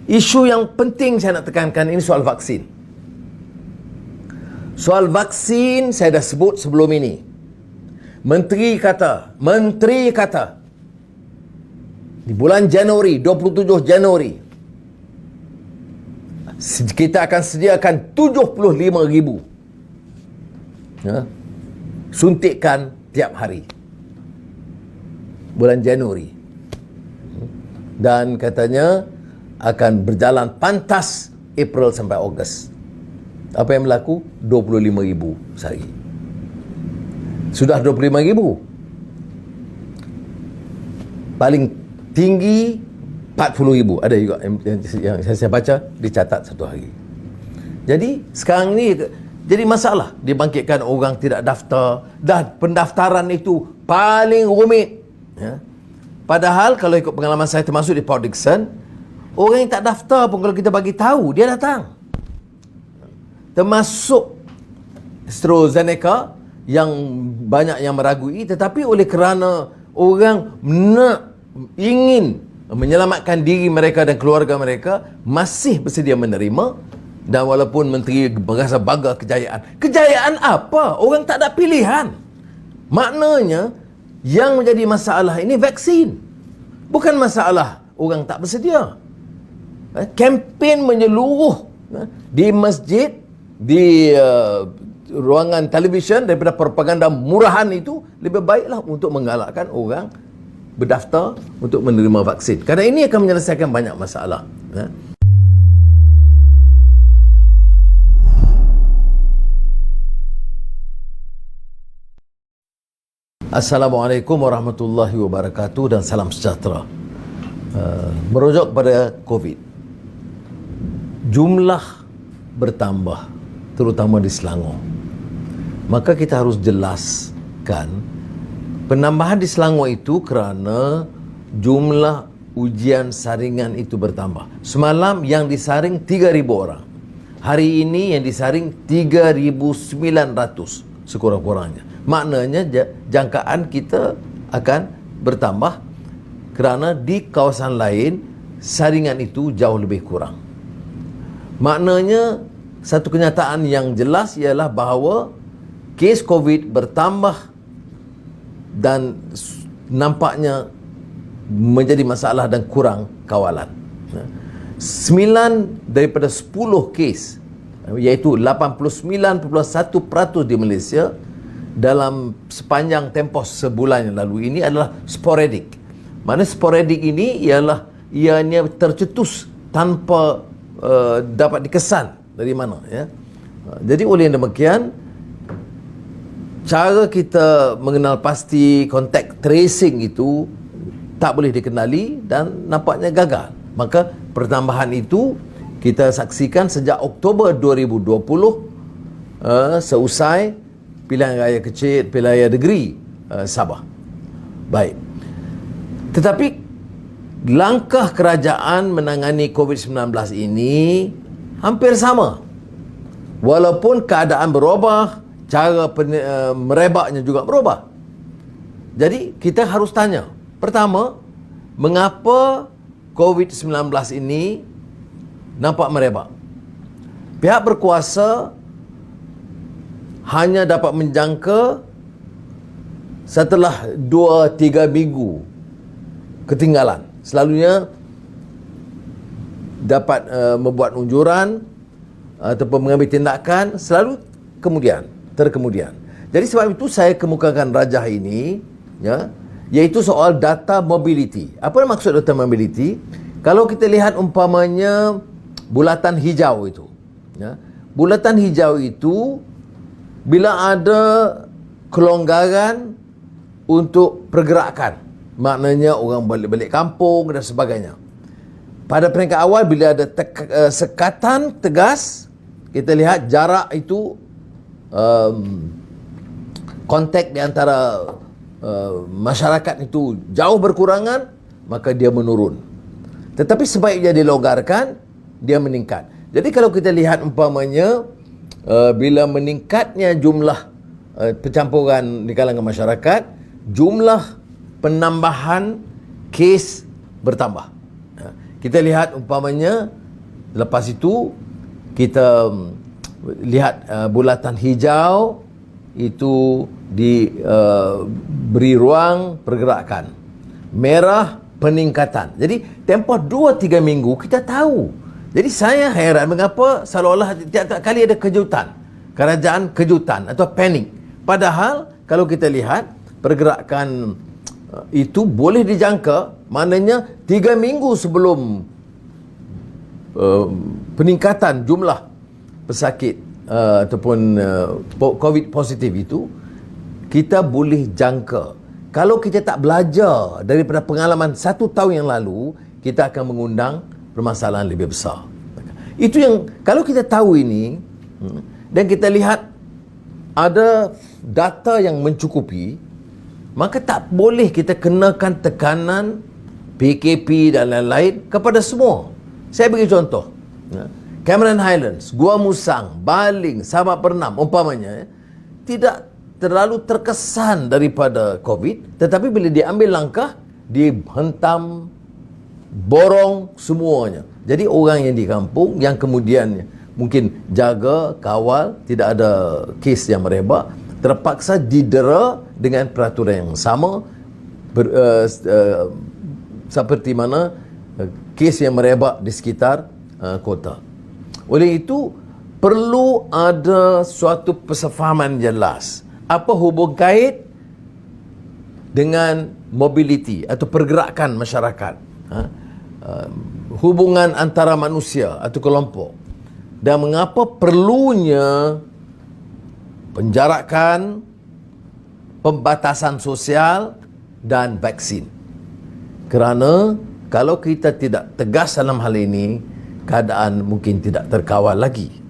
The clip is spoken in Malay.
Isu yang penting saya nak tekankan ini soal vaksin. Soal vaksin saya dah sebut sebelum ini. Menteri kata di bulan Januari, 27 Januari, kita akan sediakan 75,000 suntikan tiap hari. Bulan Januari. Dan katanya akan berjalan pantas April sampai Ogos. Apa yang berlaku? 25,000 sehari. Sudah 25,000. Paling tinggi 40,000. Ada juga yang saya baca dicatat satu hari. Jadi sekarang ni jadi masalah. Dibangkitkan orang tidak daftar. Dah pendaftaran itu paling rumit. Ya. Padahal kalau ikut pengalaman saya termasuk di Port Dickson, orang yang tak daftar pun kalau kita bagi tahu, dia datang. Termasuk AstraZeneca yang banyak yang meragui, tetapi oleh kerana orang ingin menyelamatkan diri mereka dan keluarga mereka, masih bersedia menerima. Dan walaupun menteri berasa bangga kejayaan apa? Orang tak ada pilihan. Maknanya yang menjadi masalah ini vaksin, bukan masalah orang tak bersedia. Kempen menyeluruh di masjid, di ruangan televisyen, daripada propaganda murahan itu, lebih baiklah untuk menggalakkan orang berdaftar untuk menerima vaksin. Kerana ini akan menyelesaikan banyak masalah. Assalamualaikum warahmatullahi wabarakatuh dan salam sejahtera. Merujuk kepada COVID, jumlah bertambah terutama di Selangor. Maka kita harus jelaskan penambahan di Selangor itu kerana jumlah ujian saringan itu bertambah. Semalam yang disaring 3,000 orang. Hari ini yang disaring 3,900 sekurang-kurangnya. Maknanya jangkaan kita akan bertambah kerana di kawasan lain saringan itu jauh lebih kurang. Maknanya satu kenyataan yang jelas ialah bahawa kes COVID bertambah dan nampaknya menjadi masalah dan kurang kawalan. 9 daripada 10 kes, iaitu 89.1% di Malaysia dalam sepanjang tempoh sebulan yang lalu ini adalah sporadik. Mana sporadik ini ialah ianya tercetus tanpa dapat dikesan dari mana, ya. Jadi oleh demikian, cara kita mengenal pasti kontak tracing itu tak boleh dikenali dan nampaknya gagal. Maka pertambahan itu kita saksikan sejak Oktober 2020, seusai pilihan raya kecil, pilihan raya negeri Sabah. Baik. Tetapi langkah kerajaan menangani COVID-19 ini hampir sama. Walaupun keadaan berubah, cara merebaknya juga berubah. Jadi kita harus tanya, pertama, mengapa COVID-19 ini nampak merebak? Pihak berkuasa hanya dapat menjangka setelah 2-3 minggu ketinggalan. Selalunya dapat membuat unjuran ataupun mengambil tindakan selalu terkemudian. Jadi sebab itu saya kemukakan rajah ini, ya, iaitu soal data mobility. Apa maksud data mobility? Kalau kita lihat umpamanya bulatan hijau itu, ya, bulatan hijau itu bila ada kelonggaran untuk pergerakan, maknanya orang balik-balik kampung dan sebagainya. Pada peringkat awal bila ada sekatan tegas, kita lihat jarak itu kontak di antara masyarakat itu jauh berkurangan, maka dia menurun. Tetapi sebaiknya dilonggarkan, dia meningkat. Jadi kalau kita lihat umpamanya bila meningkatnya jumlah pencampuran di kalangan masyarakat, jumlah penambahan kes bertambah. Kita lihat umpamanya lepas itu kita lihat bulatan hijau itu diberi ruang pergerakan. Merah peningkatan. Jadi tempoh 2-3 minggu kita tahu. Jadi saya heran mengapa seolah-olah tiap-tiap kali ada kejutan. Kerajaan kejutan atau panik. Padahal kalau kita lihat pergerakan itu boleh dijangka, maknanya 3 minggu sebelum peningkatan jumlah pesakit ataupun COVID positif itu, kita boleh jangka. Kalau kita tak belajar daripada pengalaman 1 tahun yang lalu, kita akan mengundang permasalahan lebih besar. Itu yang, kalau kita tahu ini, dan kita lihat ada data yang mencukupi, maka tak boleh kita kenakan tekanan PKP dan lain-lain kepada semua. Saya bagi contoh. Cameron Highlands, Gua Musang, Baling, Sabak Pernam umpamanya tidak terlalu terkesan daripada COVID, tetapi bila diambil langkah, dihentam, borong semuanya. Jadi orang yang di kampung yang kemudian mungkin jaga, kawal, tidak ada kes yang merebak, terpaksa didera dengan peraturan yang sama seperti mana kes yang merebak di sekitar kota. Oleh itu, perlu ada suatu persefahaman jelas. Apa hubung kait dengan mobility atau pergerakan masyarakat, hubungan antara manusia atau kelompok, dan mengapa perlunya penjarakan, pembatasan sosial dan vaksin. Kerana kalau kita tidak tegas dalam hal ini, keadaan mungkin tidak terkawal lagi.